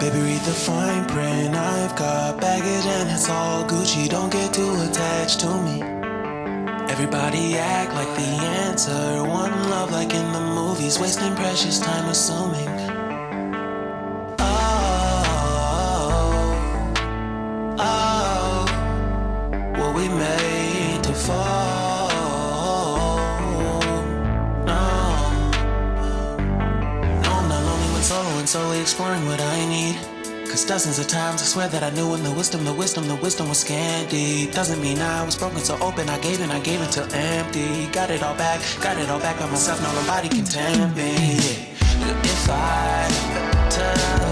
Baby, read the fine print. I've got baggage and it's all Gucci. Don't get too attached to me. Everybody act like the answer. One love like in the movies. Wasting precious time assuming. Were we made to fall? No, I'm not lonely when solo and solely exploring what I need. Cause dozens of times I swear that I knew when the wisdom was scanty. Doesn't mean I was broken so open, I gave it till empty. Got it all back by myself, no nobody can tempt me. If I turn